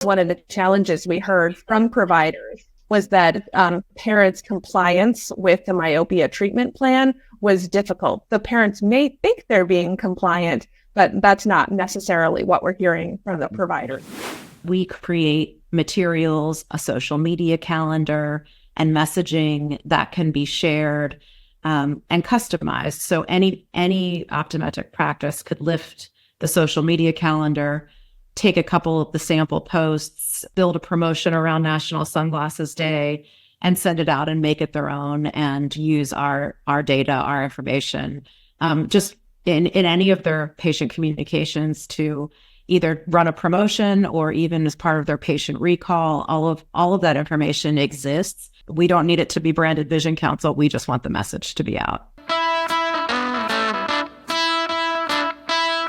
One of the challenges we heard from providers was that parents' compliance with the myopia treatment plan was difficult. The parents may think they're being compliant, but that's not necessarily what we're hearing from the providers. We create materials, a social media calendar, and messaging that can be shared and customized. So any optometric practice could lift the social media calendar, take a couple of the sample posts, build a promotion around National Sunglasses Day, and send it out and make it their own and use our data, our information, just in any of their patient communications to either run a promotion or even as part of their patient recall. All of that information exists. We don't need it to be branded Vision Council. We just want the message to be out.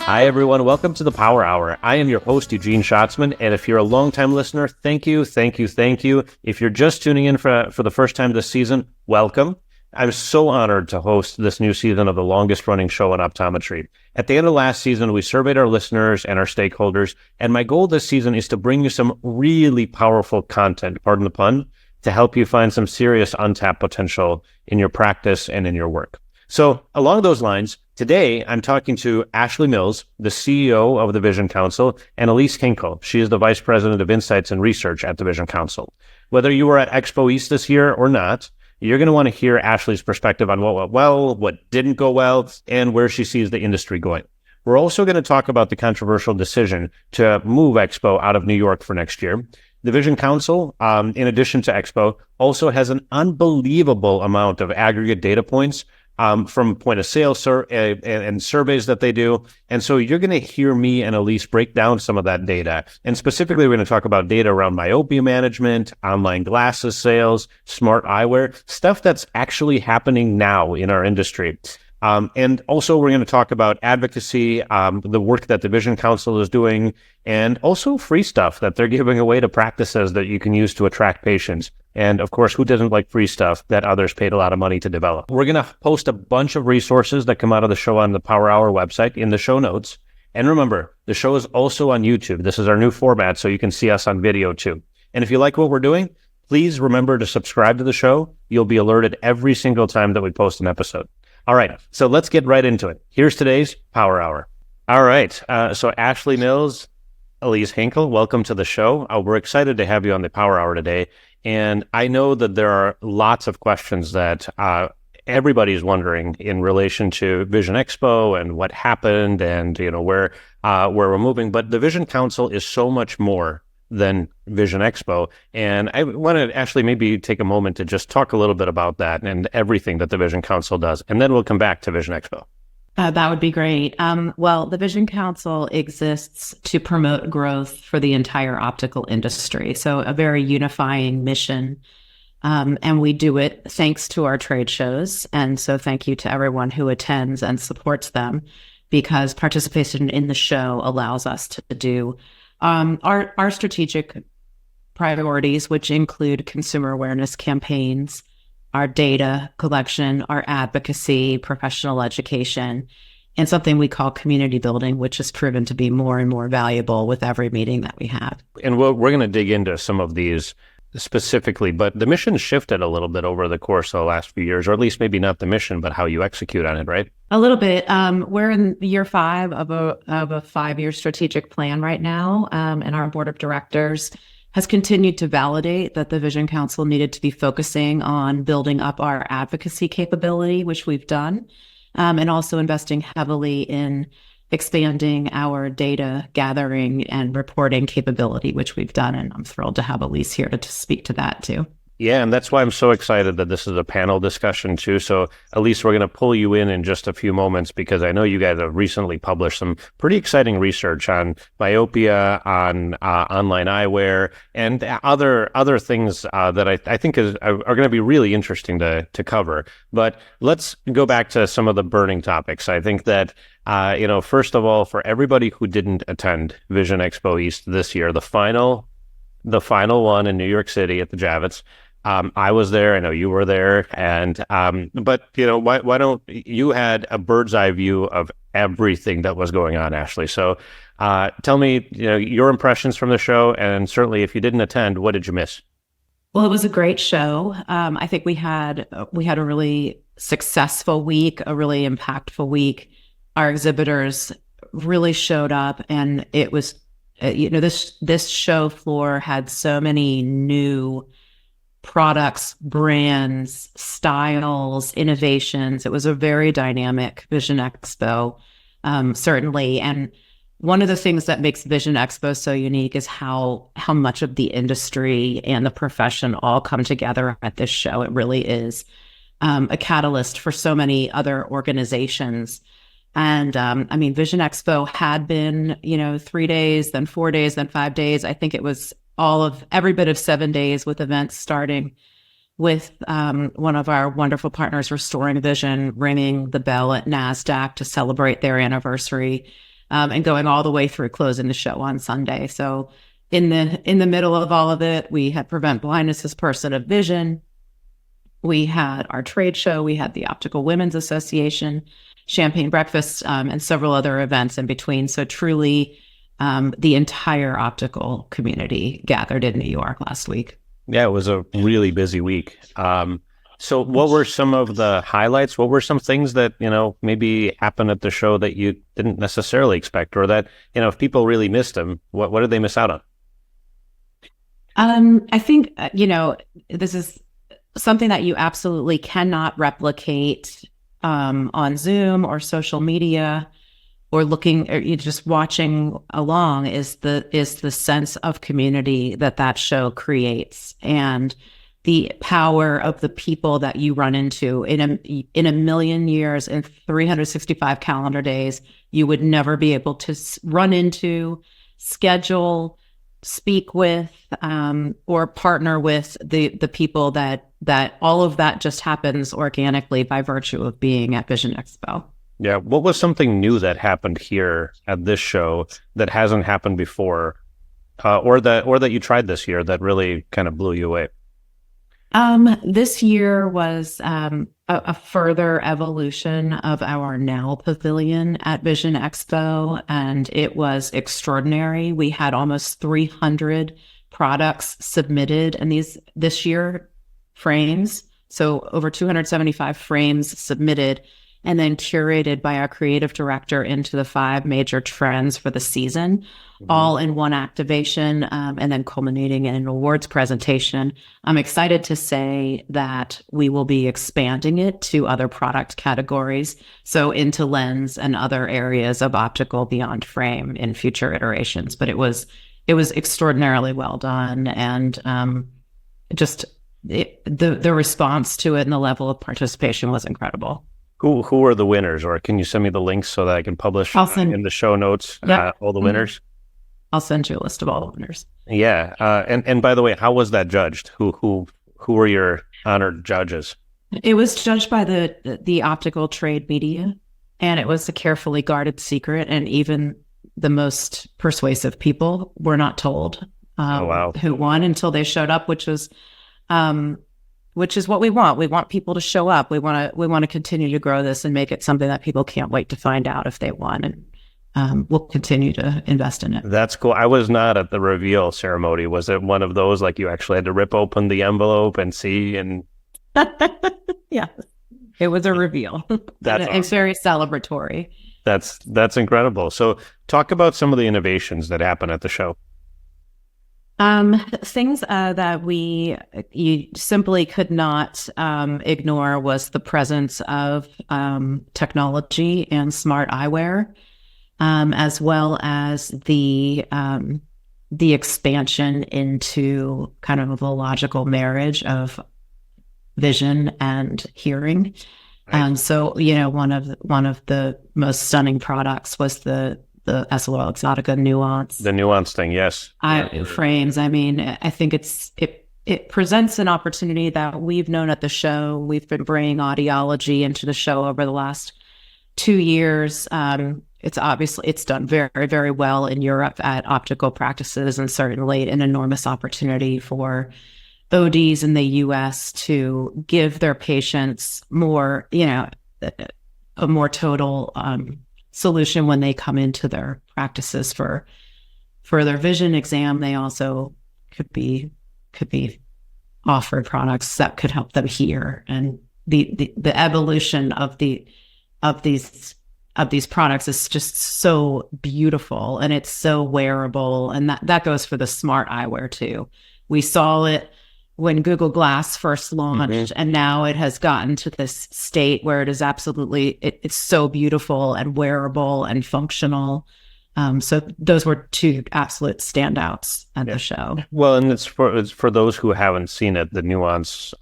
Hi, everyone. Welcome to the Power Hour. I am your host, Eugene Shatsman. And if you're a longtime listener, thank you. If you're just tuning in for the first time this season, welcome. I'm so honored to host this new season of the longest running show on optometry. At the end of last season, we surveyed our listeners and our stakeholders. And my goal this season is to bring you some really powerful content, pardon the pun, to help you find some serious untapped potential in your practice and in your work. So along those lines, today I'm talking to Ashley Mills, the CEO of the Vision Council, and Alysse Henkel. She is the Vice President of Insights and Research at the Vision Council. Whether you were at Expo East this year or not, you're going to want to hear Ashley's perspective on what went well, what didn't go well, and where she sees the industry going. We're also going to talk about the controversial decision to move Expo out of New York for next year. The Vision Council, in addition to Expo, also has an unbelievable amount of aggregate data points from point of sale and surveys that they do. And so you're going to hear me and Alysse break down some of that data. And specifically, we're going to talk about data around myopia management, online glasses sales, smart eyewear, stuff that's actually happening now in our industry. And also we're going to talk about advocacy, the work that the Vision Council is doing, and also free stuff that they're giving away to practices that you can use to attract patients. And of course, who doesn't like free stuff that others paid a lot of money to develop? We're going to post a bunch of resources that come out of the show on the Power Hour website in the show notes. And remember, the show is also on YouTube. This is our new format, so you can see us on video too. And if you like what we're doing, please remember to subscribe to the show. You'll be alerted every single time that we post an episode. All right, so let's get right into it. Here's today's Power Hour. All right, so Ashley Mills, Alysse Henkel, welcome to the show. We're excited to have you on the Power Hour today. And I know that there are lots of questions that everybody's wondering in relation to Vision Expo and what happened and where we're moving. But the Vision Council is so much more than Vision Expo. And I wanted to actually maybe take a moment to just talk a little bit about that and everything that the Vision Council does. And then we'll come back to Vision Expo. That would be great. Well, the Vision Council exists to promote growth for the entire optical industry. So a very unifying mission. And we do it thanks to our trade shows. And so thank you to everyone who attends and supports them, because participation in the show allows us to do our strategic priorities, which include consumer awareness campaigns, our data collection, our advocacy, professional education, and something we call community building, which has proven to be more and more valuable with every meeting that we have. And we're going to dig into some of these specifically, but the mission shifted a little bit over the course of the last few years, or at least maybe not the mission, but how you execute on it, right? A little bit. We're in year 5 of a 5-year strategic plan right now, and our board of directors has continued to validate that the Vision Council needed to be focusing on building up our advocacy capability, which we've done, and also investing heavily in expanding our data gathering and reporting capability, which we've done. And I'm thrilled to have Alysse here to speak to that too. Yeah, and that's why I'm so excited that this is a panel discussion too. So Alysse, we're going to pull you in just a few moments, because I know you guys have recently published some pretty exciting research on myopia, on online eyewear, and other things that I think are going to be really interesting to cover. But let's go back to some of the burning topics. I think that first of all, for everybody who didn't attend Vision Expo East this year, the final one in New York City at the Javits. I was there. I know you were there, and but why don't you had a bird's eye view of everything that was going on, Ashley? So Tell me, your impressions from the show, and certainly if you didn't attend, what did you miss? Well, it was a great show. I think we had a really successful week, a really impactful week. Our exhibitors really showed up, and it was, this show floor had so many new products, brands, styles, innovations. It was a very dynamic Vision Expo, certainly. And one of the things that makes Vision Expo so unique is how much of the industry and the profession all come together at this show. It really is a catalyst for so many other organizations. And Vision Expo had been, 3 days, then 4 days, then 5 days. I think it was every bit of 7 days, with events starting with one of our wonderful partners, Restoring Vision, ringing the bell at NASDAQ to celebrate their anniversary, and going all the way through closing the show on Sunday. So in the middle of all of it, we had Prevent Blindness as Person of Vision. We had our trade show. We had the Optical Women's Association, champagne breakfast, and several other events in between. So truly, the entire optical community gathered in New York last week. Yeah, it was a really busy week. So what were some of the highlights? What were some things that, maybe happened at the show that you didn't necessarily expect, or that, if people really missed them, what did they miss out on? I think, this is something that you absolutely cannot replicate on Zoom or social media, or looking, or just watching along, is the sense of community that show creates, and the power of the people that you run into. In a million years, in 365 calendar days, you would never be able to run into, schedule, speak with, or partner with the people that all of that just happens organically by virtue of being at Vision Expo. Yeah. What was something new that happened here at this show that hasn't happened before, or that you tried this year that really kind of blew you away? This year was a further evolution of our Now Pavilion at Vision Expo, and it was extraordinary. We had almost 300 products submitted in this year frames, so over 275 frames submitted, and then curated by our creative director into the 5 major trends for the season, all in one activation, and then culminating in an awards presentation. I'm excited to say that we will be expanding it to other product categories, so into lens and other areas of optical beyond frame in future iterations. But it was extraordinarily well done, and the response to it and the level of participation was incredible. Who are the winners, or can you send me the links so that I can publish in the show notes all the winners? I'll send you a list of all the winners. Yeah, and by the way, how was that judged? Who were your honored judges? It was judged by the optical trade media, and it was a carefully guarded secret. And even the most persuasive people were not told who won until they showed up, which is what we want. We want people to show up. We want to continue to grow this and make it something that people can't wait to find out if they won, and we'll continue to invest in it. That's cool. I was not at the reveal ceremony. Was it one of those, like, you actually had to rip open the envelope and see? And yeah, it was a reveal. That's it's very celebratory. That's incredible. So talk about some of the innovations that happen at the show. Things that you simply could not ignore was the presence of technology and smart eyewear, as well as the expansion into kind of the logical marriage of vision and hearing. Right. So one of the most stunning products was the SLR Exotica Nuance. The Nuance thing, yes. Frames. I think it presents an opportunity that we've known at the show. We've been bringing audiology into the show over the last 2 years. It's done very, very well in Europe at optical practices, and certainly an enormous opportunity for ODs in the US to give their patients more, a more total solution when they come into their practices for their vision exam. They also could be offered products that could help them hear, and the evolution of these products is just so beautiful, and it's so wearable, and that goes for the smart eyewear too. We saw it when Google Glass first launched, and now it has gotten to this state where it is absolutely it's so beautiful and wearable and functional. So those were two absolute standouts at the show. Well, and it's for those who haven't seen it, the nuance.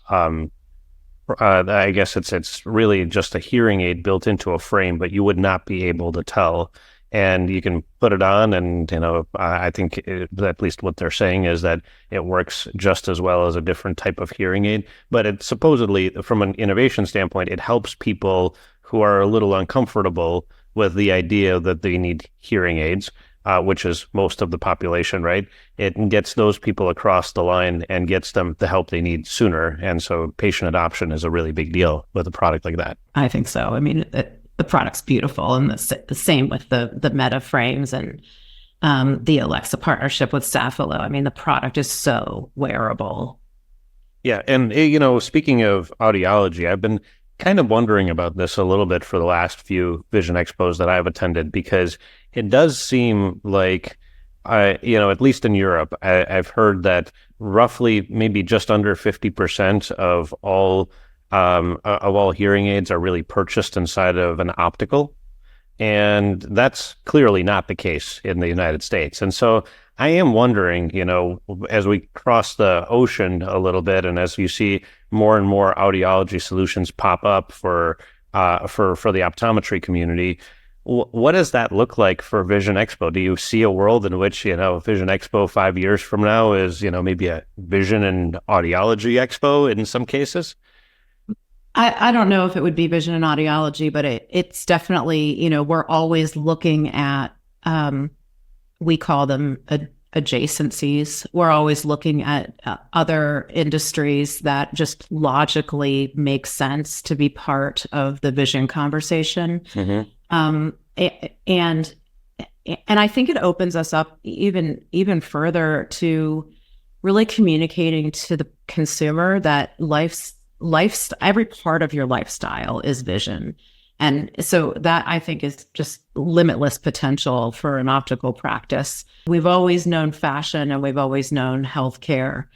I guess it's really just a hearing aid built into a frame, but you would not be able to tell. And you can put it on, and I think at least what they're saying is that it works just as well as a different type of hearing aid. But it supposedly, from an innovation standpoint, it helps people who are a little uncomfortable with the idea that they need hearing aids, which is most of the population, right? It gets those people across the line and gets them the help they need sooner. And so patient adoption is a really big deal with a product like that. I think so. I mean, the product's beautiful, and the same with the Meta frames and the Alexa partnership with Safilo. I mean, the product is so wearable. Yeah, and speaking of audiology, I've been kind of wondering about this a little bit for the last few Vision Expos that I've attended, because it does seem like, at least in Europe, I've heard that roughly maybe just under 50% of all hearing aids are really purchased inside of an optical. And that's clearly not the case in the United States. And so I am wondering, as we cross the ocean a little bit, and as you see more and more audiology solutions pop up for the optometry community, what does that look like for Vision Expo? Do you see a world in which, Vision Expo 5 years from now is, maybe a Vision and Audiology Expo in some cases? I don't know if it would be vision and audiology, but it's definitely, we're always looking at, we call them adjacencies. We're always looking at other industries that just logically make sense to be part of the vision conversation. And I think it opens us up even further to really communicating to the consumer that every part of your lifestyle is vision. And so that, I think, is just limitless potential for an optical practice. We've always known fashion, and we've always known healthcare,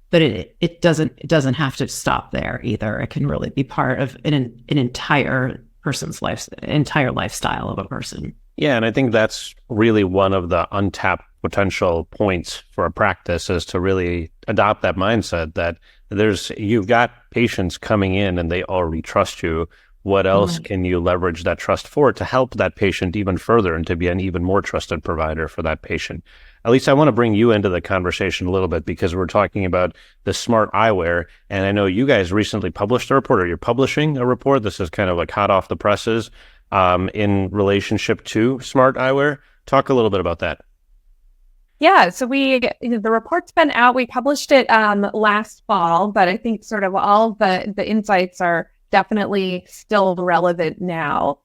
but it doesn't have to stop there either. It can really be part of an entire person's entire lifestyle of a person. Yeah, and I think that's really one of the untapped potential points for a practice, is to really adopt that mindset that you've got patients coming in and they already trust you. What else can you leverage that trust for to help that patient even further and to be an even more trusted provider for that patient? Alysse, I want to bring you into the conversation a little bit, because we're talking about the smart eyewear, and I know you guys recently published a report, or you're publishing a report. This is kind of like hot off the presses in relationship to smart eyewear. Talk a little bit about that. Yeah, so the report's been out. We published it last fall, but I think sort of all the insights are definitely still relevant now.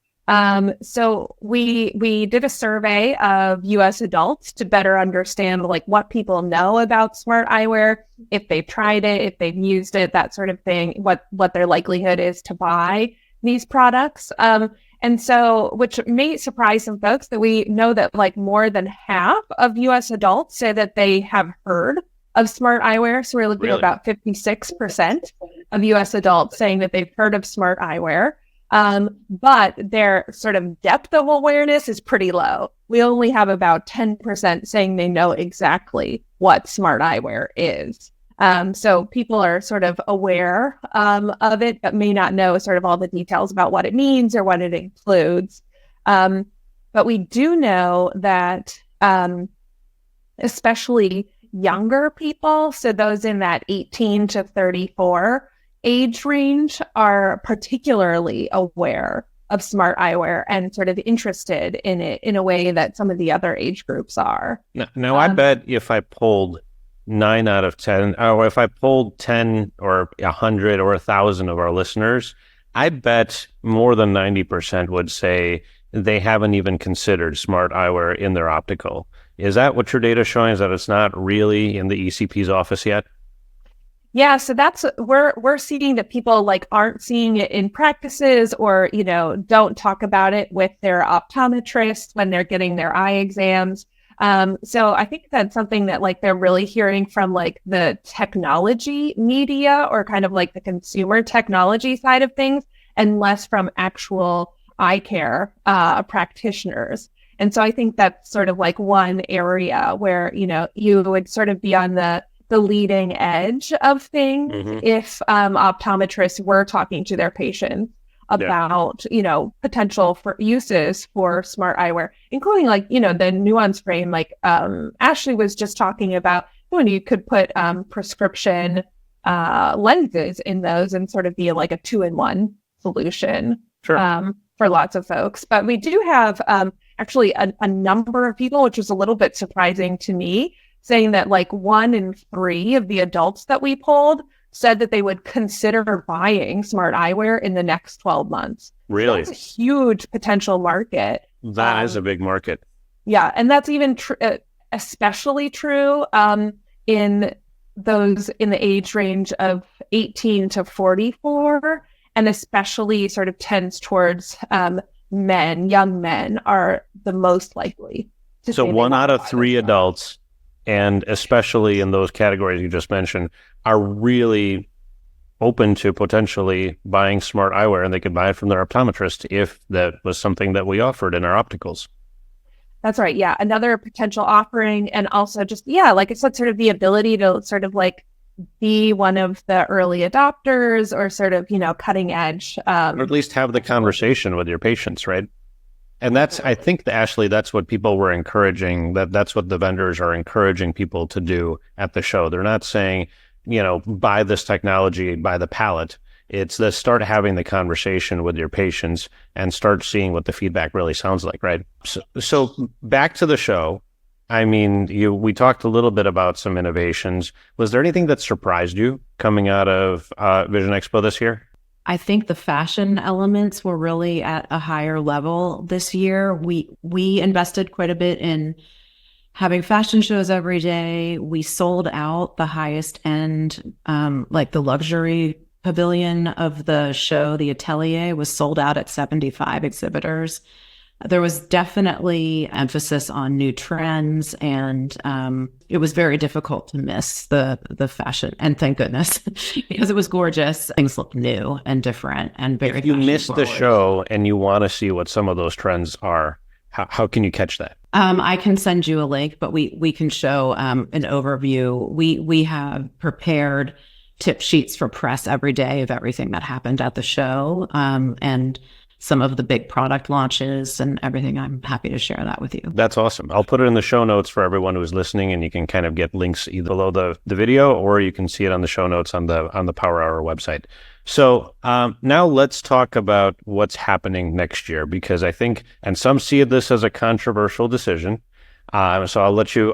So we did a survey of U.S. adults to better understand what people know about smart eyewear, if they've tried it, if they've used it, that sort of thing, what their likelihood is to buy these products. And so, which may surprise some folks, that we know that more than half of U.S. adults say that they have heard of smart eyewear. So we're looking at about 56% of U.S. adults saying that they've heard of smart eyewear. But their sort of depth of awareness is pretty low. We only have about 10% saying they know exactly what smart eyewear is. So people are sort of aware of it, but may not know sort of all the details about what it means or what it includes. But we do know that especially younger people, so those in that 18 to 34 age range, are particularly aware of smart eyewear and sort of interested in it in a way that some of the other age groups are. Now I bet if I polled 9 out of 10, or if I polled 10 or 100 or 1,000 of our listeners, I bet more than 90% would say they haven't even considered smart eyewear in their optical. Is that what your data is showing, is that it's not really in the ECP's office yet? Yeah, so that's we're seeing that people like aren't seeing it in practices, or don't talk about it with their optometrist when they're getting their eye exams. So I think that's something that like they're really hearing from like the technology media, or kind of like the consumer technology side of things, and less from actual eye care practitioners. And so I think that's sort of like one area where you would sort of be on the leading edge of things if optometrists were talking to their patients about potential for uses for smart eyewear, including like the nuance frame, like Ashley was just talking about when you could put prescription lenses in those and sort of be like a 2-in-1 solution. Sure. For lots of folks. But we do have actually a number of people, which was a little bit surprising to me, saying that like 1 in 3 of the adults that we polled said that they would consider buying smart eyewear in the next 12 months. Really? So that's a huge potential market. That is a big market. Yeah. And that's even especially true in the age range of 18 to 44, and especially sort of tends towards young men are the most likely to. So 1 out of 3 adults, and especially in those categories you just mentioned, are really open to potentially buying smart eyewear, and they could buy it from their optometrist if that was something that we offered in our opticals. That's right. Yeah. Another potential offering. And also just, like I said, sort of the ability to sort of like be one of the early adopters, or sort of, cutting edge. Or at least have the conversation with your patients, right? And that's, I think, Ashley, that's what people were encouraging, that's what the vendors are encouraging people to do at the show. They're not saying, buy this technology by the pallet. It's the start having the conversation with your patients and start seeing what the feedback really sounds like, right? So back to the show. I mean, we talked a little bit about some innovations. Was there anything that surprised you coming out of Vision Expo this year? I think the fashion elements were really at a higher level this year. We invested quite a bit in having fashion shows every day. We sold out the highest end, like the luxury pavilion of the show, the Atelier, was sold out at 75 exhibitors. There was definitely emphasis on new trends, and it was very difficult to miss the fashion. And thank goodness, because it was gorgeous. Things looked new and different and very. If you missed the show and you want to see what some of those trends are, how can you catch that? I can send you a link, but we can show an overview. We have prepared tip sheets for press every day of everything that happened at the show, and some of the big product launches and everything. I'm happy to share that with you. That's awesome. I'll put it in the show notes for everyone who's listening, and you can kind of get links either below the video, or you can see it on the show notes on the Power Hour website. So now let's talk about what's happening next year, because I think, and some see this as a controversial decision. So I'll let you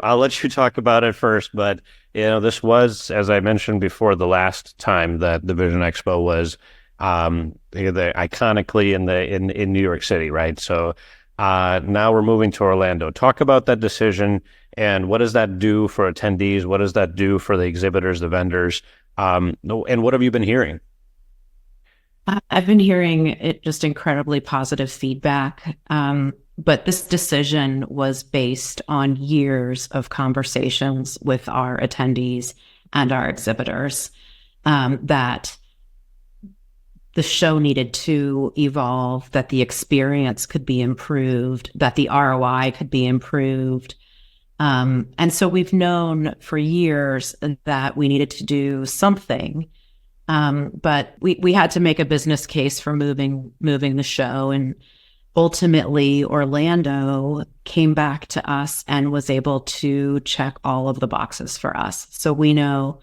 talk about it first. But this was, as I mentioned before, the last time that the Vision Expo was iconically in New York City, right? So now we're moving to Orlando. Talk about that decision, and what does that do for attendees? What does that do for the exhibitors, the vendors? And what have you been hearing? I've been hearing it just incredibly positive feedback. But this decision was based on years of conversations with our attendees and our exhibitors, that the show needed to evolve, that the experience could be improved, that the ROI could be improved. And so we've known for years that we needed to do something, but we had to make a business case for moving the show. And ultimately, Orlando came back to us and was able to check all of the boxes for us. So we know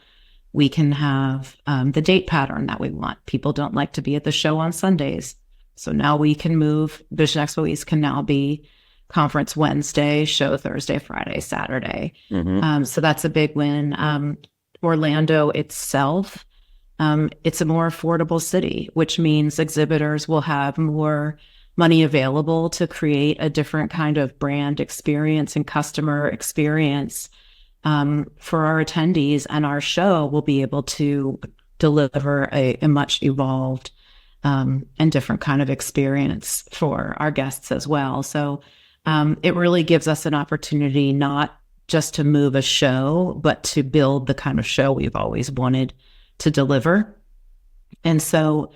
we can have the date pattern that we want. People don't like to be at the show on Sundays. So now we can move. Vision Expo East can now be conference Wednesday, show Thursday, Friday, Saturday. Mm-hmm. So that's a big win. Orlando itself, it's a more affordable city, which means exhibitors will have more money available to create a different kind of brand experience and customer experience for our attendees, and our show will be able to deliver a much evolved and different kind of experience for our guests as well. So it really gives us an opportunity not just to move a show, but to build the kind of show we've always wanted to deliver. And so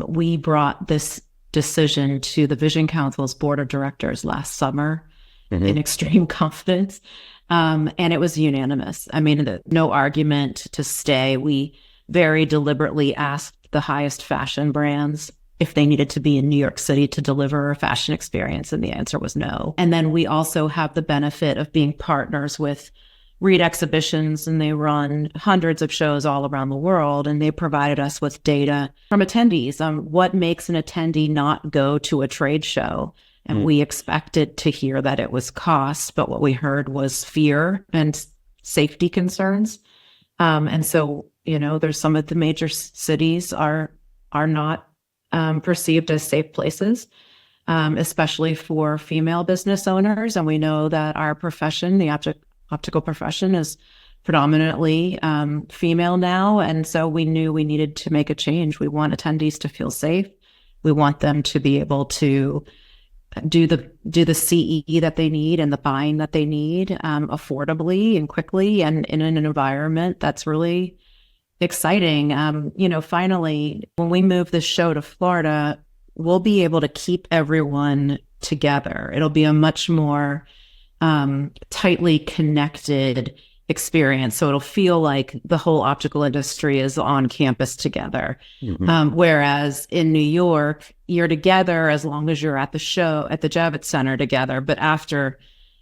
we brought this decision to the Vision Council's board of directors last summer in extreme confidence. And it was unanimous. I mean, no argument to stay. We very deliberately asked the highest fashion brands if they needed to be in New York City to deliver a fashion experience, and the answer was no. And then we also have the benefit of being partners with Reed Exhibitions, and they run hundreds of shows all around the world, and they provided us with data from attendees on what makes an attendee not go to a trade show. And we expected to hear that it was cost, but what we heard was fear and safety concerns. And so, there's some of the major cities are not perceived as safe places, especially for female business owners. And we know that our profession, the optical profession, is predominantly female now. And so we knew we needed to make a change. We want attendees to feel safe. We want them to be able to do the CE that they need and the buying that they need affordably and quickly, and in an environment that's really exciting. Finally, when we move this show to Florida, we'll be able to keep everyone together. It'll be a much more tightly connected experience. So it'll feel like the whole optical industry is on campus together. Whereas in New York, you're together as long as you're at the show, at the Javits Center together. But after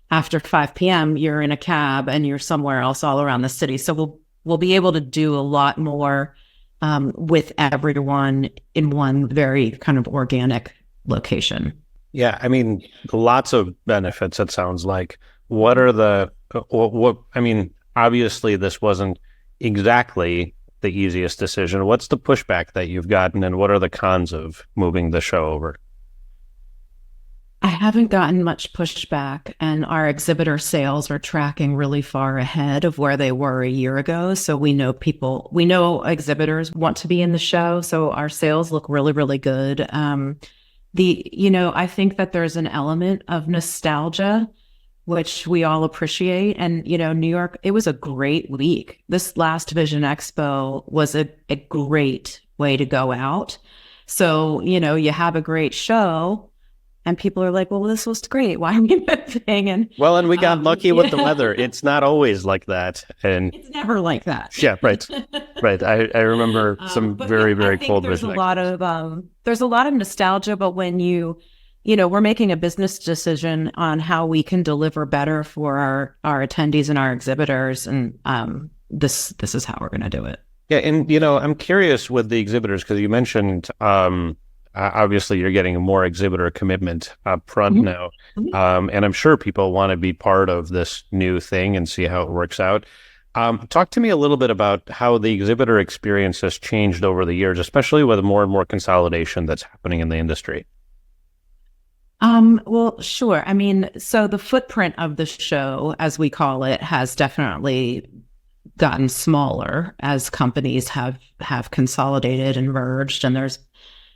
5 p.m., you're in a cab and you're somewhere else all around the city. So we'll be able to do a lot more with everyone in one very kind of organic location. Yeah, I mean, lots of benefits, it sounds like. What are obviously this wasn't exactly the easiest decision. What's the pushback that you've gotten, and what are the cons of moving the show over? I haven't gotten much pushback, and our exhibitor sales are tracking really far ahead of where they were a year ago. So we know exhibitors want to be in the show. So our sales look really, really good. I think that there's an element of nostalgia, which we all appreciate. And, New York, it was a great week. This last Vision Expo was a great way to go out. So, you have a great show and people are like, well, this was great. Why are we moving? And we got lucky with the weather. It's not always like that. And it's never like that. Yeah, right. Right. I remember some very, very cold Vision Expos. There's a lot of nostalgia, but when we're making a business decision on how we can deliver better for our attendees and our exhibitors. And this is how we're going to do it. Yeah. And, I'm curious with the exhibitors, because you mentioned, obviously you're getting a more exhibitor commitment up front now. And I'm sure people want to be part of this new thing and see how it works out. Talk to me a little bit about how the exhibitor experience has changed over the years, especially with more and more consolidation that's happening in the industry. Well, sure. I mean, so the footprint of the show, as we call it, has definitely gotten smaller as companies have consolidated and merged. And there's,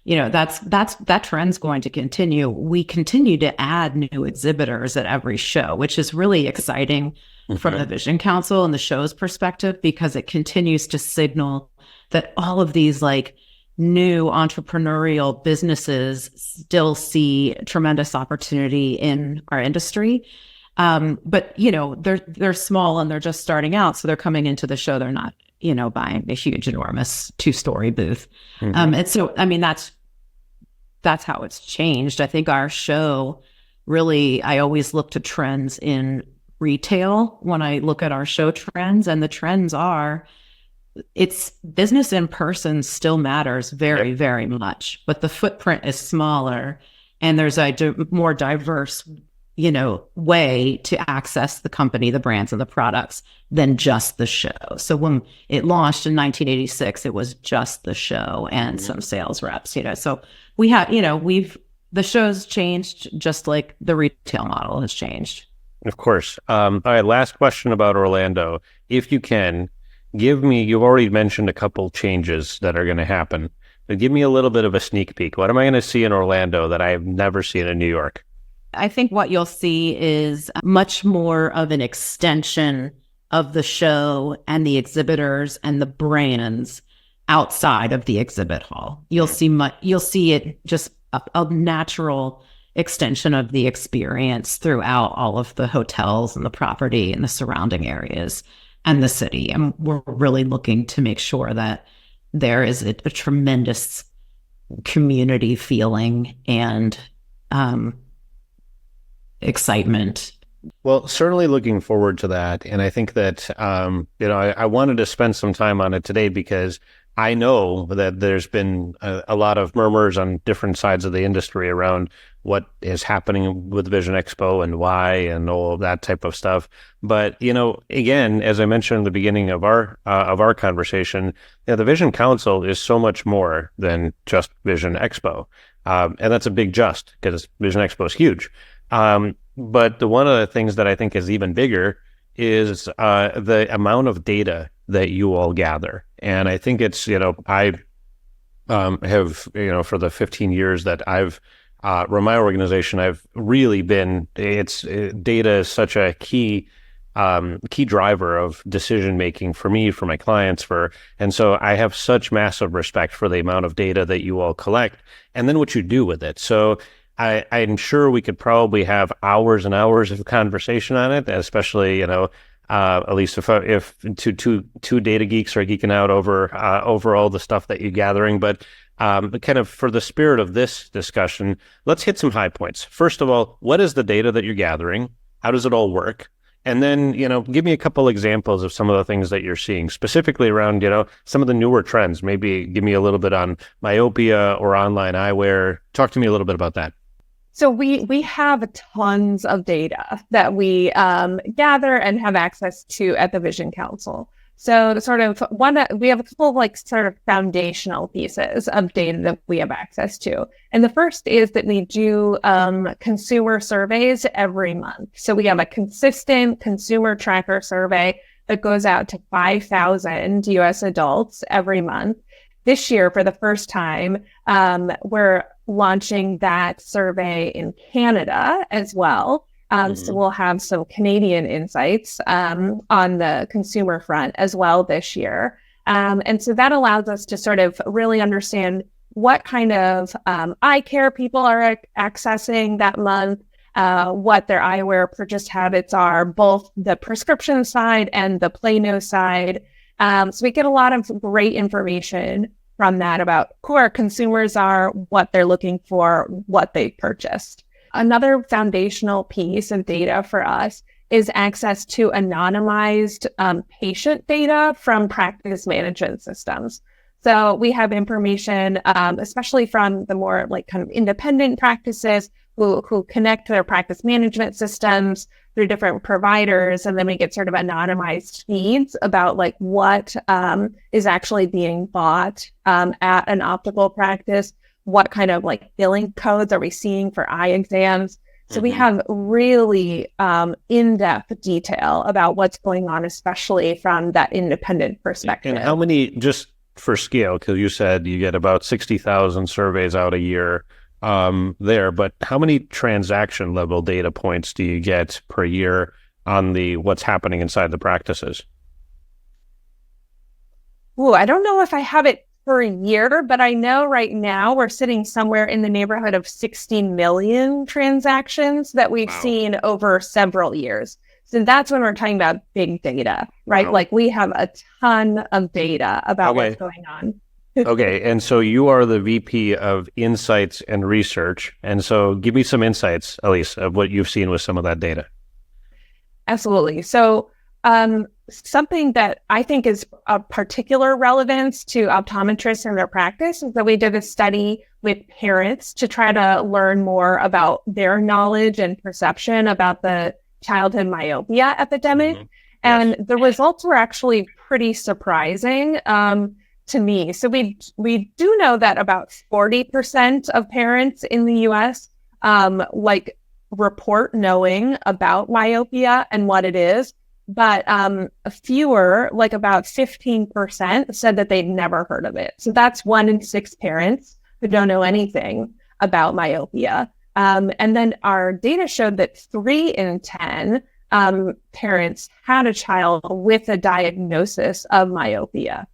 that trend's going to continue. We continue to add new exhibitors at every show, which is really exciting from the Vision Council and the show's perspective, because it continues to signal that all of these new entrepreneurial businesses still see tremendous opportunity in our industry. But they're small and they're just starting out. So they're coming into the show. They're not, buying a huge, enormous 2-story booth. And so, I mean, that's how it's changed. I think our show really, I always look to trends in retail when I look at our show trends, and the trends are, it's business in person still matters very, very much, but the footprint is smaller and there's a more diverse, way to access the company, the brands and the products than just the show. So when it launched in 1986, it was just the show and some sales reps, so we have, the show's changed just like the retail model has changed. Of course. All right, last question about Orlando. If you can, give me, you've already mentioned a couple changes that are going to happen, but give me a little bit of a sneak peek. What am I going to see in Orlando that I have never seen in New York? I think what you'll see is much more of an extension of the show and the exhibitors and the brands outside of the exhibit hall. You'll see it just a natural extension of the experience throughout all of the hotels and the property and the surrounding areas and the city. And we're really looking to make sure that there is a tremendous community feeling and excitement. Well, certainly looking forward to that. And I think that, I wanted to spend some time on it today because I know that there's been a lot of murmurs on different sides of the industry around what is happening with Vision Expo and why and all of that type of stuff. But, again, as I mentioned in the beginning of our conversation, the Vision Council is so much more than just Vision Expo. And that's a big just because Vision Expo is huge. But one of the things that I think is even bigger is the amount of data that you all gather. And I think it's, I have, for the 15 years that I've run my organization, I've really been, data is such a key driver of decision making for me, for my clients, and so I have such massive respect for the amount of data that you all collect and then what you do with it. So I'm sure we could probably have hours and hours of conversation on it, especially, Alysse, if two data geeks are geeking out over all the stuff that you're gathering. But kind of for the spirit of this discussion, let's hit some high points. First of all, what is the data that you're gathering? How does it all work? And then, give me a couple examples of some of the things that you're seeing, specifically around, some of the newer trends. Maybe give me a little bit on myopia or online eyewear. Talk to me a little bit about that. So we have tons of data that we gather and have access to at the Vision Council. So we have a couple of sort of foundational pieces of data that we have access to. And the first is that we do consumer surveys every month. So we have a consistent consumer tracker survey that goes out to 5,000 US adults every month. This year, for the first time, we're launching that survey in Canada as well. So we'll have some Canadian insights on the consumer front as well this year. And so that allows us to sort of really understand what kind of eye care people are accessing that month, what their eyewear purchase habits are, both the prescription side and the Plano side. So we get a lot of great information from that about who our consumers are, what they're looking for, what they purchased. Another foundational piece of data for us is access to anonymized patient data from practice management systems. So we have information, especially from the more kind of independent practices who connect to their practice management systems through different providers. And then we get sort of anonymized feeds about what is actually being bought at an optical practice. What kind of billing codes are we seeing for eye exams? So we have really in-depth detail about what's going on, especially from that independent perspective. And how many, just for scale, because you said you get about 60,000 surveys out a year there, but how many transaction level data points do you get per year on what's happening inside the practices? Ooh, I don't know if I have it per year, but I know right now we're sitting somewhere in the neighborhood of 60 million transactions that we've seen over several years. So that's when we're talking about big data, right? Wow. We have a ton of data about what's going on. Okay, and so you are the VP of Insights and Research. And so give me some insights, Alysse, of what you've seen with some of that data. Absolutely. So something that I think is of particular relevance to optometrists and their practice is that we did a study with parents to try to learn more about their knowledge and perception about the childhood myopia epidemic. And the results were actually pretty surprising. to me. So we do know that about 40% of parents in the US report knowing about myopia and what it is, but fewer, like about 15%, said that they'd never heard of it. So that's 1 in 6 parents who don't know anything about myopia. And then our data showed that 3 in 10 parents had a child with a diagnosis of myopia.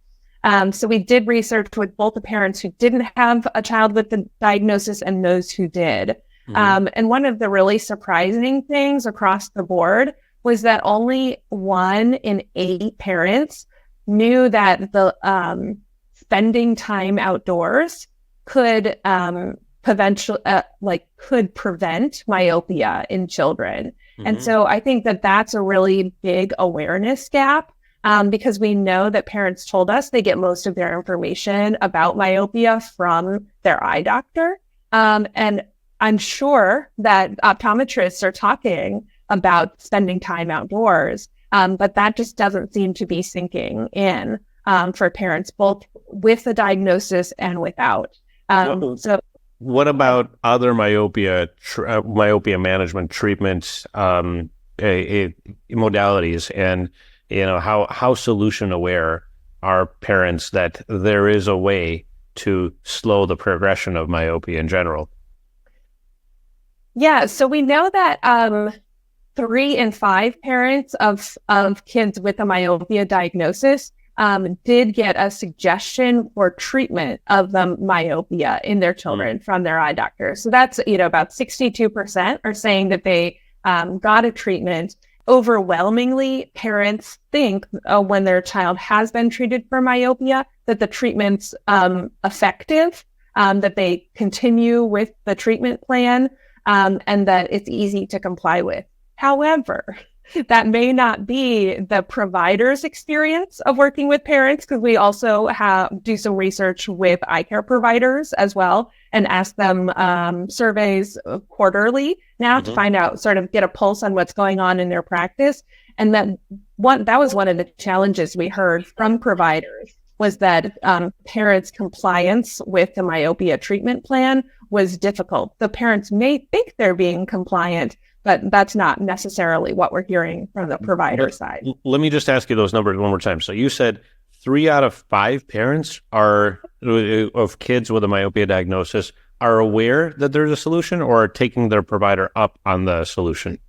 So we did research with both the parents who didn't have a child with the diagnosis and those who did. And one of the really surprising things across the board was that only 1 in 8 parents knew that the spending time outdoors could could prevent myopia in children. And so I think that that's a really big awareness gap, because we know that parents told us they get most of their information about myopia from their eye doctor. And I'm sure that optometrists are talking about spending time outdoors, but that just doesn't seem to be sinking in for parents, both with a diagnosis and without. What about other myopia management treatments, modalities, and how solution aware are parents that there is a way to slow the progression of myopia in general? Yeah, so we know that 3 in 5 parents of kids with a myopia diagnosis did get a suggestion for treatment of the myopia in their children from their eye doctor. So that's, about 62% are saying that they got a treatment. Overwhelmingly, parents think when their child has been treated for myopia that the treatment's effective, that they continue with the treatment plan, and that it's easy to comply with. However, that may not be the provider's experience of working with parents, because we also do some research with eye care providers as well and ask them surveys quarterly now to find out, sort of get a pulse on what's going on in their practice. And that was one of the challenges we heard from providers, was that parents' compliance with the myopia treatment plan was difficult. The parents may think they're being compliant, but that's not necessarily what we're hearing from the provider side. Let me just ask you those numbers one more time. So you said 3 out of 5 parents of kids with a myopia diagnosis are aware that there's a solution, or are taking their provider up on the solution?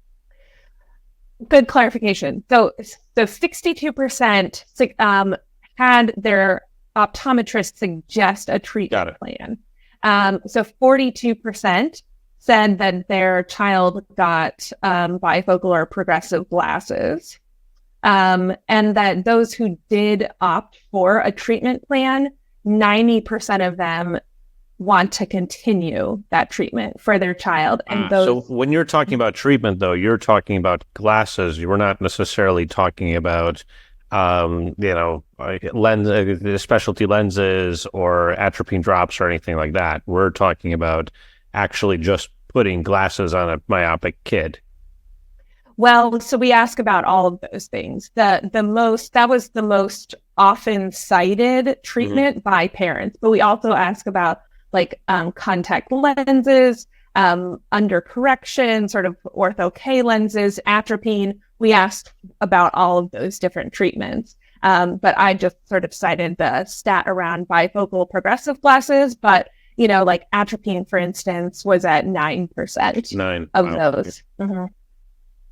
Good clarification. So 62% had their optometrist suggest a treatment plan. So 42% said that their child got bifocal or progressive glasses, and that those who did opt for a treatment plan, 90% of them want to continue that treatment for their child. And so when you're talking about treatment, though, you're talking about glasses. You're not necessarily talking about specialty lenses or atropine drops or anything like that. We're talking about actually just putting glasses on a myopic kid. Well, so we ask about all of those things. That was the most often cited treatment by parents, but we also ask about contact lenses, under correction, sort of ortho K lenses, atropine. We asked about all of those different treatments. But I just sort of cited the stat around bifocal progressive glasses, but atropine, for instance, was at 9% of those.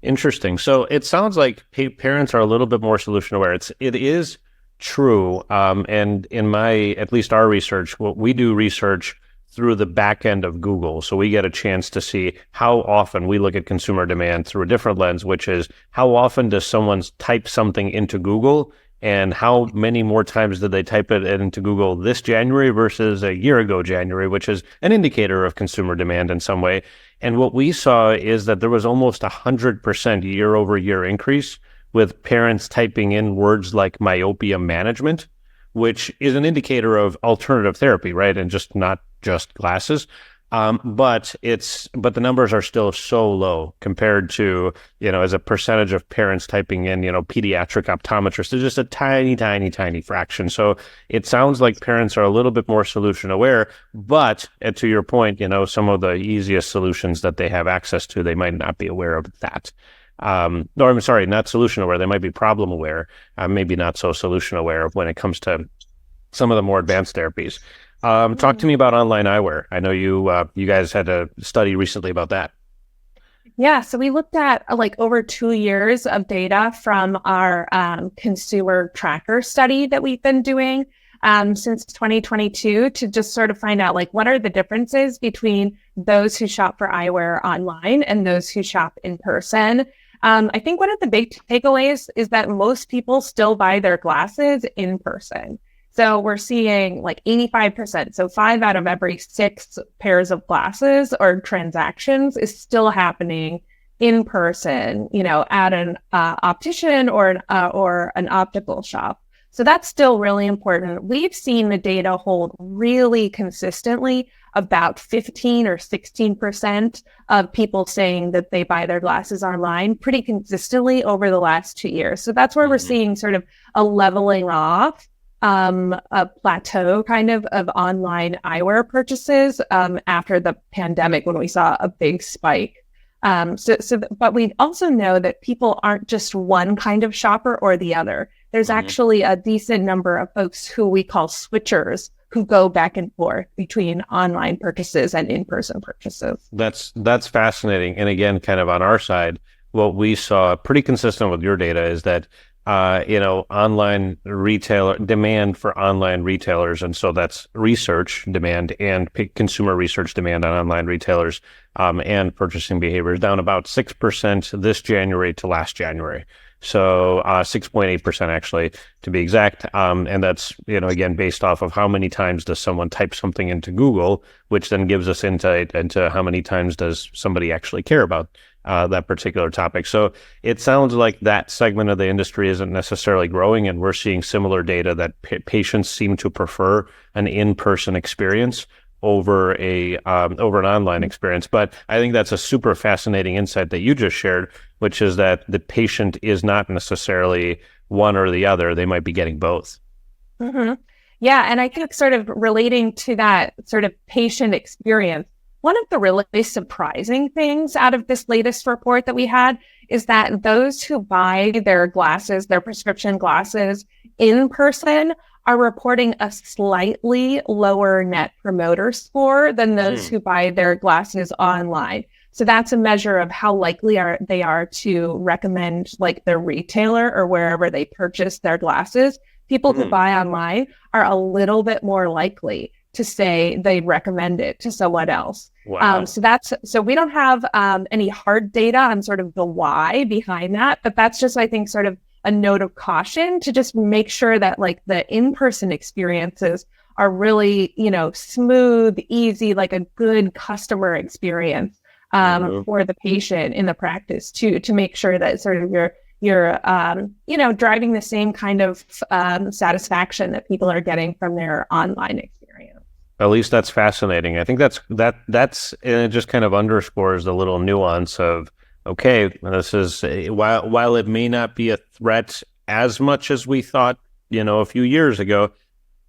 Interesting. So it sounds like parents are a little bit more solution aware. It is true. And in at least our research, we do research through the back end of Google. So we get a chance to see how often we look at consumer demand through a different lens, which is how often does someone type something into Google, and how many more times did they type it into Google this January versus a year ago January, which is an indicator of consumer demand in some way. And what we saw is that there was almost 100% year over year increase with parents typing in words like myopia management, which is an indicator of alternative therapy, right? And just not just glasses. But the numbers are still so low compared to, as a percentage of parents typing in, pediatric optometrist. There's just a tiny, tiny, tiny fraction. So it sounds like parents are a little bit more solution aware, but to your point, some of the easiest solutions that they have access to, they might not be aware of that. No, I'm sorry, not solution aware. They might be problem aware, maybe not so solution aware when it comes to some of the more advanced therapies. Talk to me about online eyewear. I know you guys had a study recently about that. Yeah, so we looked at like over 2 years of data from our consumer tracker study that we've been doing since 2022 to just sort of find out like what are the differences between those who shop for eyewear online and those who shop in person. I think one of the big takeaways is that most people still buy their glasses in person. So we're seeing like 85%. So 5 out of every 6 pairs of glasses or transactions is still happening in person, at an optician or an optical shop. So that's still really important. We've seen the data hold really consistently about 15 or 16% of people saying that they buy their glasses online pretty consistently over the last 2 years. So that's where we're seeing sort of a leveling off, a plateau kind of online eyewear purchases after the pandemic when we saw a big spike. But we also know that people aren't just one kind of shopper or the other. There's actually a decent number of folks who we call switchers who go back and forth between online purchases and in-person purchases. That's fascinating. And again, kind of on our side, what we saw pretty consistent with your data is that online retailer demand for online retailers. And so that's research demand and consumer research demand on online retailers, and purchasing behavior is down about 6% this January to last January. So 6.8% actually, to be exact. And that's, again, based off of how many times does someone type something into Google, which then gives us insight into how many times does somebody actually care about that particular topic. So it sounds like that segment of the industry isn't necessarily growing, and we're seeing similar data that patients seem to prefer an in-person experience over an online experience. But I think that's a super fascinating insight that you just shared, which is that the patient is not necessarily one or the other. They might be getting both. Mm-hmm. Yeah, and I think sort of relating to that sort of patient experience, one of the really surprising things out of this latest report that we had is that those who buy their glasses, their prescription glasses in person, are reporting a slightly lower net promoter score than those who buy their glasses online. So that's a measure of how likely they are to recommend like their retailer or wherever they purchase their glasses. People who buy online are a little bit more likely to say they'd recommend it to someone else. Wow. So we don't have any hard data on sort of the why behind that, but that's just, I think, sort of a note of caution to just make sure that like the in-person experiences are really, smooth, easy, like a good customer experience for the patient in the practice too, to make sure that sort of you're driving the same kind of satisfaction that people are getting from their online experience. At least that's fascinating. I think that's and it just kind of underscores the little nuance of, okay, this is, while it may not be a threat as much as we thought, a few years ago,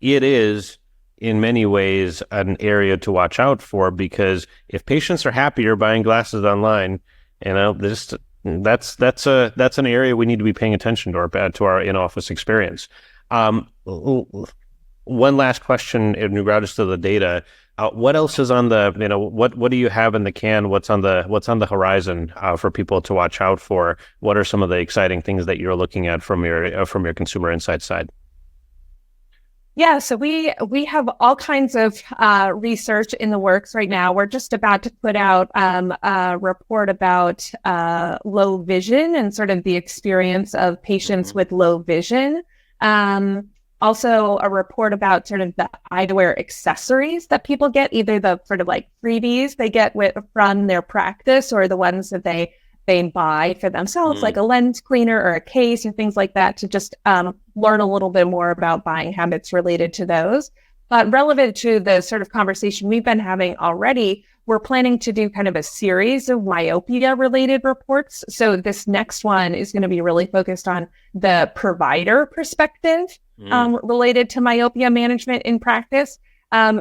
it is in many ways an area to watch out for, because if patients are happier buying glasses online, that's an area we need to be paying attention to our in-office experience. One last question in regards to the data. What else is on the, what do you have in the can? What's on the horizon for people to watch out for? What are some of the exciting things that you're looking at from your consumer insight side? Yeah, so we have all kinds of research in the works right now. We're just about to put out a report about low vision and sort of the experience of patients with low vision. Also a report about sort of the eyewear accessories that people get, either the sort of like freebies they get from their practice or the ones that they buy for themselves, like a lens cleaner or a case and things like that, to just learn a little bit more about buying habits related to those. But relevant to the sort of conversation we've been having already, we're planning to do kind of a series of myopia related reports. So this next one is going to be really focused on the provider perspective related to myopia management in practice.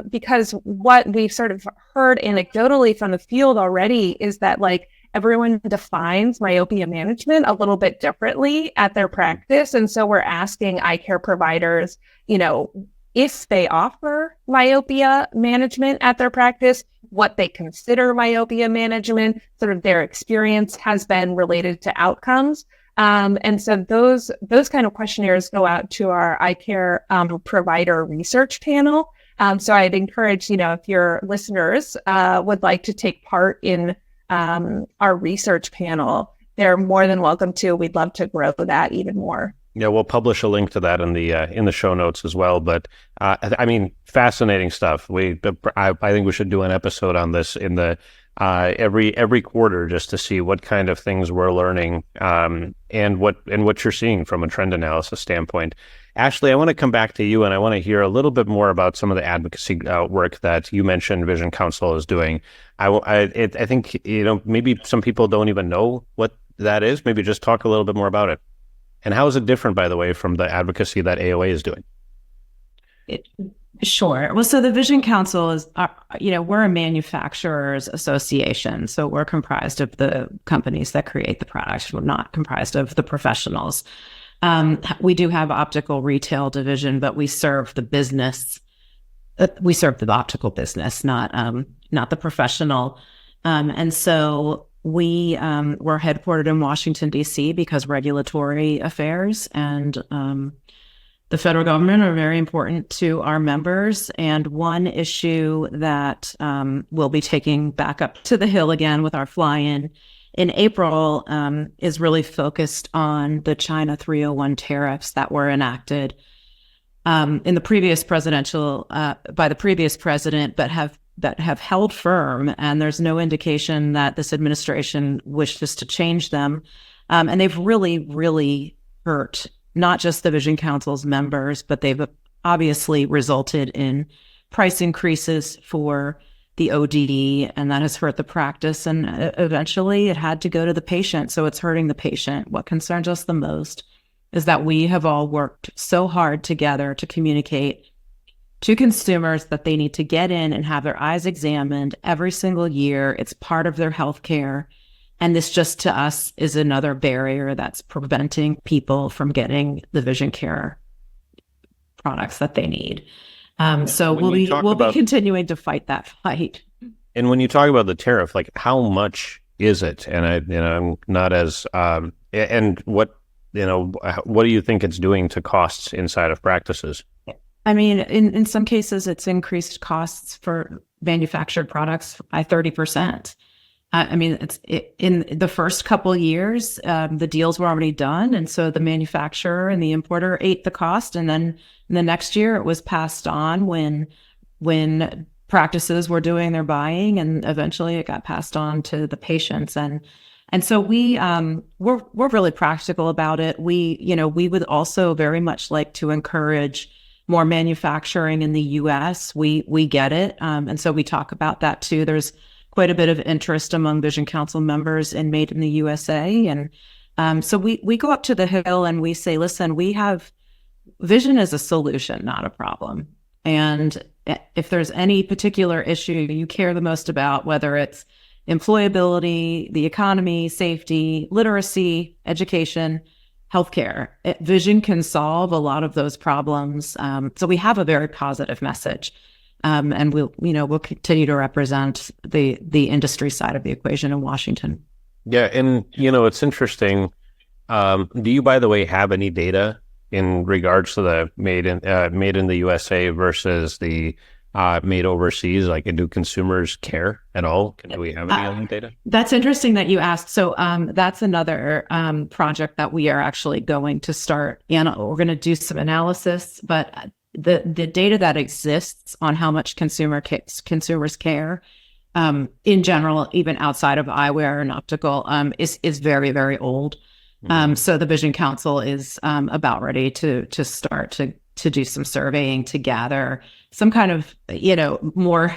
Because what we've sort of heard anecdotally from the field already is that like everyone defines myopia management a little bit differently at their practice. And so we're asking eye care providers, if they offer myopia management at their practice, what they consider myopia management, sort of their experience has been related to outcomes. And so those kind of questionnaires go out to our eye care provider research panel. So I'd encourage, if your listeners would like to take part in our research panel, they're more than welcome to. We'd love to grow that even more. Yeah, we'll publish a link to that in the show notes as well. But I mean, fascinating stuff. I think we should do an episode on this in the every quarter just to see what kind of things we're learning and what you're seeing from a trend analysis standpoint. Ashley, I want to come back to you and I want to hear a little bit more about some of the advocacy work that you mentioned Vision Council is doing. I think maybe some people don't even know what that is. Maybe just talk a little bit more about it. And how is it different, by the way, from the advocacy that AOA is doing? Sure. Well, so the Vision Council is, we're a manufacturers association. So we're comprised of the companies that create the products. We're not comprised of the professionals. We do have optical retail division, but we serve the business. We serve the optical business, not the professional. And so we're headquartered in Washington, D.C. because regulatory affairs and the federal government are very important to our members. And one issue that we'll be taking back up to the Hill again with our fly-in in April is really focused on the China 301 tariffs that were enacted in the previous presidential by the previous president, but have held firm. And there's no indication that this administration wishes to change them. And they've really, really hurt not just the Vision Council's members, but they've obviously resulted in price increases for the ODD, and that has hurt the practice. And eventually it had to go to the patient. So it's hurting the patient. What concerns us the most is that we have all worked so hard together to communicate to consumers that they need to get in and have their eyes examined every single year. It's part of their health care. And this just to us is another barrier that's preventing people from getting the vision care products that they need. So we'll be continuing to fight that fight. And when you talk about the tariff, like how much is it? And I'm not as and what do you think it's doing to costs inside of practices? I mean, in some cases, it's increased costs for manufactured products by 30%. I mean, in the first couple of years, the deals were already done. And so the manufacturer and the importer ate the cost. And then the next year it was passed on when practices were doing their buying, and eventually it got passed on to the patients. And so we're really practical about it. We would also very much like to encourage more manufacturing in the US. We get it. And so we talk about that too. There's quite a bit of interest among Vision Council members in Made in the USA. And so we go up to the Hill and we say, listen, we have vision as a solution, not a problem. And if there's any particular issue you care the most about, whether it's employability, the economy, safety, literacy, education, healthcare, vision can solve a lot of those problems. So we have a very positive message. And we'll continue to represent the industry side of the equation in Washington. Yeah, and it's interesting. Do you, by the way, have any data in regards to the made in the USA versus the made overseas? Like, do consumers care at all? Do we have any other data? That's interesting that you asked. So that's another project that we are actually going to start. And we're going to do some analysis, but the data that exists on how much consumers care in general, even outside of eyewear and optical, is very, very old. So the Vision Council is about ready to start to do some surveying to gather some kind of more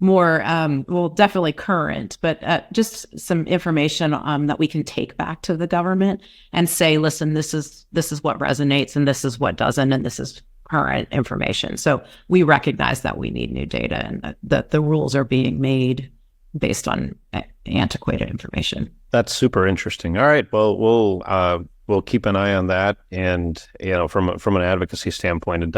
more, well, definitely current, but just some information that we can take back to the government and say, listen, this is what resonates and this is what doesn't, and this is current information. So we recognize that we need new data and that the rules are being made based on antiquated information. That's super interesting. All right, well, we'll keep an eye on that, and from an advocacy standpoint, it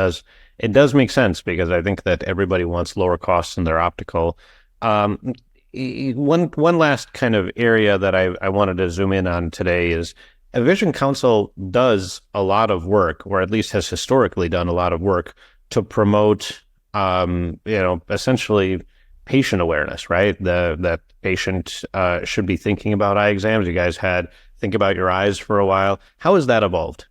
does make sense, because I think that everybody wants lower costs in their optical. One last kind of area that I wanted to zoom in on today is a Vision Council does a lot of work, or at least has historically done a lot of work to promote, essentially patient awareness, right? That patient should be thinking about eye exams. You guys had Think About Your Eyes for a while. How has that evolved?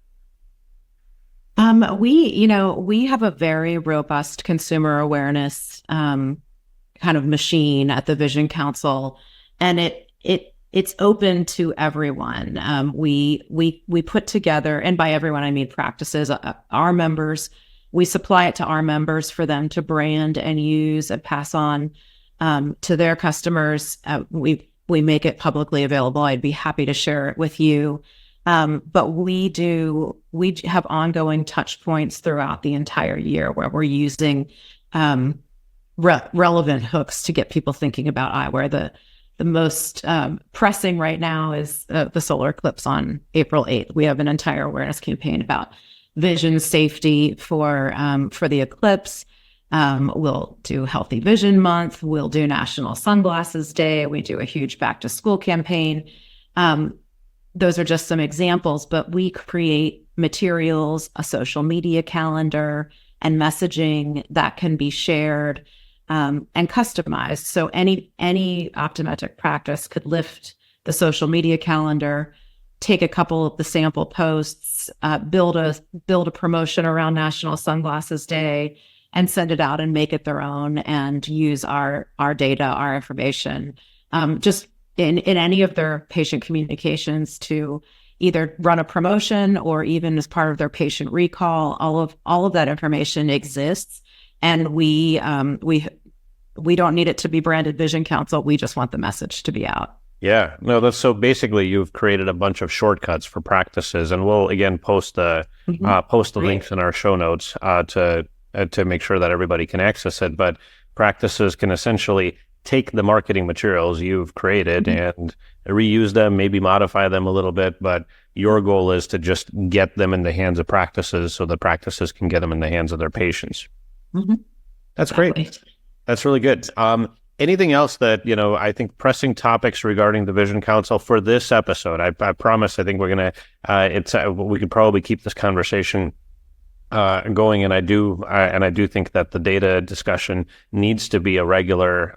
We have a very robust consumer awareness kind of machine at the Vision Council, and it's open to everyone. We put together, and by everyone I mean practices, our members. We supply it to our members for them to brand and use and pass on to their customers. We make it publicly available. I'd be happy to share it with you. But we have ongoing touch points throughout the entire year where we're using relevant hooks to get people thinking about eyewear. The most pressing right now is the solar eclipse on April 8th. We have an entire awareness campaign about vision safety for the eclipse. We'll do Healthy Vision Month. We'll do National Sunglasses Day. We do a huge back to school campaign. Those are just some examples, but we create materials, a social media calendar, and messaging that can be shared and customized. So any optometric practice could lift the social media calendar, take a couple of the sample posts, build a promotion around National Sunglasses Day, and send it out and make it their own, and use our data, our information, just in any of their patient communications to either run a promotion or even as part of their patient recall. All of that information exists, and we don't need it to be branded Vision Council. We just want the message to be out. Yeah, no, that's so basically you've created a bunch of shortcuts for practices, and we'll again post the links in our show notes to make sure that everybody can access it. But practices can essentially take the marketing materials you've created and reuse them, maybe modify them a little bit, but your goal is to just get them in the hands of practices so the practices can get them in the hands of their patients. That's great. That's really good. Anything else that, I think pressing topics regarding the Vision Council for this episode? I promise, I think we're going to, we could probably keep this conversation going, and I do think that the data discussion needs to be a regular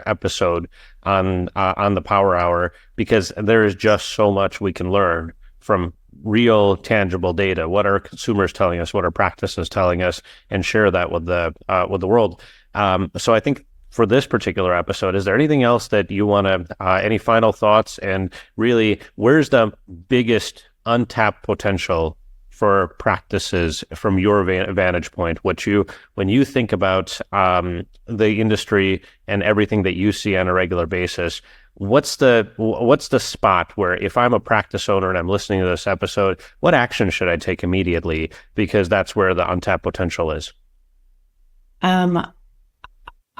episode on the Power Hour, because there is just so much we can learn from real tangible data. What are consumers telling us? What are practices telling us? And share that with the world. So I think for this particular episode, is there anything else that you want to? Any final thoughts? And really, where's the biggest untapped potential for practices from your vantage point? When you think about the industry and everything that you see on a regular basis, what's the spot where, if I'm a practice owner and I'm listening to this episode, what action should I take immediately? Because that's where the untapped potential is.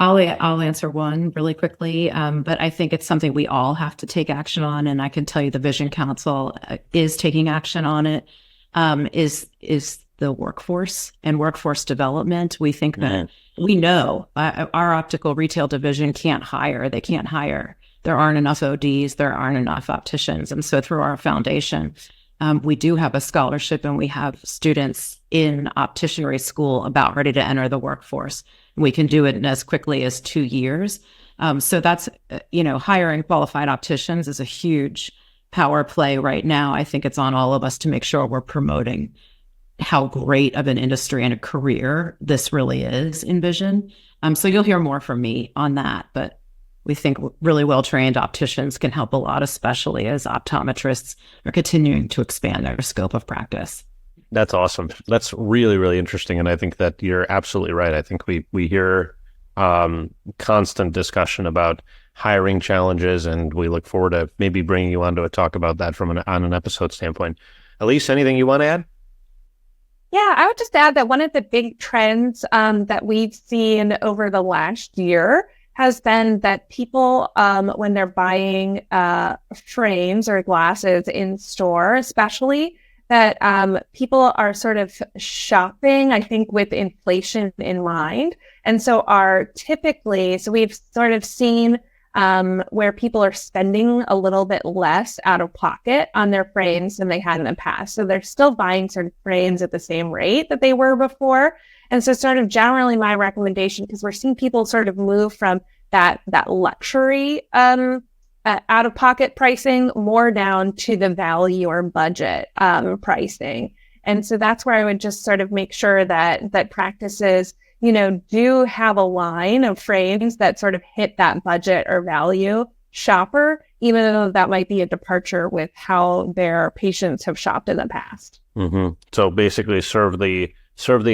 I'll answer one really quickly, but I think it's something we all have to take action on, and I can tell you the Vision Council is taking action on it. Is the workforce and workforce development. We think that we know our optical retail division can't hire. They can't hire. There aren't enough ODs. There aren't enough opticians. And so through our foundation, we do have a scholarship, and we have students in opticianry school about ready to enter the workforce. We can do it in as quickly as 2 years. So that's, hiring qualified opticians is a huge power play right now. I think it's on all of us to make sure we're promoting how great of an industry and a career this really is in vision. So you'll hear more from me on that, but we think really well-trained opticians can help a lot, especially as optometrists are continuing to expand their scope of practice. That's awesome. That's really, really interesting. And I think that you're absolutely right. I think we hear constant discussion about hiring challenges, and we look forward to maybe bringing you on to talk about that from on an episode standpoint. Alysse, anything you want to add? Yeah, I would just add that one of the big trends that we've seen over the last year has been that people, when they're buying frames or glasses in store, especially, that people are sort of shopping, I think, with inflation in mind. And so we've sort of seen where people are spending a little bit less out of pocket on their frames than they had in the past. So they're still buying sort of frames at the same rate that they were before. And so sort of generally my recommendation, because we're seeing people sort of move from that luxury out of pocket pricing more down to the value or budget pricing. And so that's where I would just sort of make sure that practices, do have a line of frames that sort of hit that budget or value shopper, even though that might be a departure with how their patients have shopped in the past. Mm-hmm. So basically serve the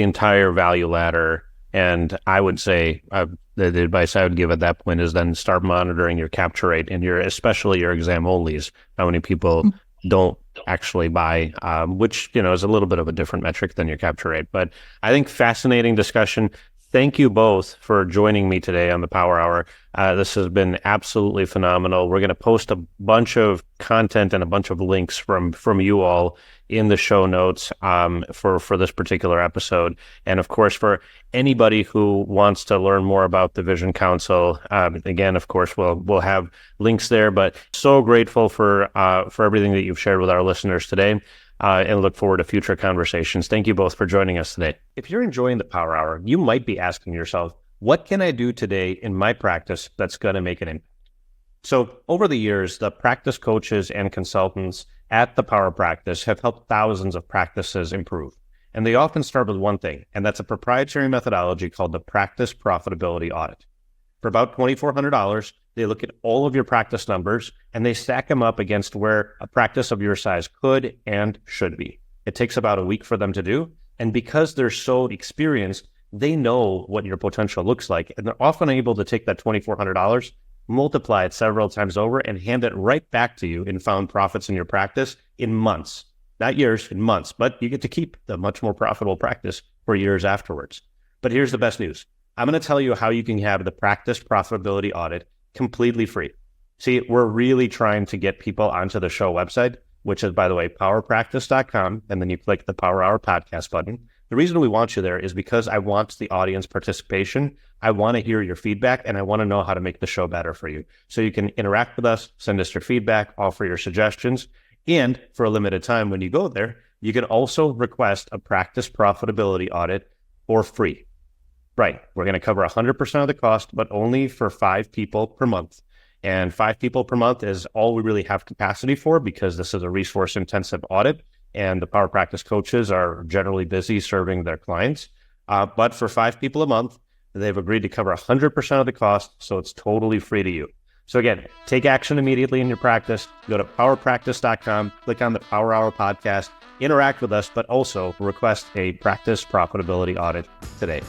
entire value ladder. And I would say the advice I would give at that point is then start monitoring your capture rate and especially your exam onlys, how many people don't actually buy, which, is a little bit of a different metric than your capture rate. But I think fascinating discussion. Thank you both for joining me today on the Power Hour. This has been absolutely phenomenal. We're going to post a bunch of content and a bunch of links from you all in the show notes for this particular episode. And of course, for anybody who wants to learn more about the Vision Council, again, of course, we'll have links there. But so grateful for everything that you've shared with our listeners today. And look forward to future conversations. Thank you both for joining us today. If you're enjoying the Power Hour, you might be asking yourself, what can I do today in my practice that's going to make an impact? So over the years, the practice coaches and consultants at the Power Practice have helped thousands of practices improve. And they often start with one thing, and that's a proprietary methodology called the Practice Profitability Audit. For about $2,400, they look at all of your practice numbers and they stack them up against where a practice of your size could and should be. It takes about a week for them to do. And because they're so experienced, they know what your potential looks like. And they're often able to take that $2,400, multiply it several times over, and hand it right back to you in found profits in your practice in months, not years, in months. But you get to keep the much more profitable practice for years afterwards. But here's the best news. I'm going to tell you how you can have the Practice Profitability Audit completely free. See, we're really trying to get people onto the show website, which is, by the way, powerpractice.com, and then you click the Power Hour podcast button. The reason we want you there is because I want the audience participation. I want to hear your feedback, and I want to know how to make the show better for you. So you can interact with us, send us your feedback, offer your suggestions, and for a limited time when you go there, you can also request a Practice Profitability Audit for free. Right. We're going to cover 100% of the cost, but only for 5 people per month. And 5 people per month is all we really have capacity for because this is a resource-intensive audit, and the Power Practice coaches are generally busy serving their clients. But for 5 people a month, they've agreed to cover 100% of the cost, so it's totally free to you. So again, take action immediately in your practice. Go to powerpractice.com, click on the Power Hour podcast, interact with us, but also request a Practice Profitability Audit today.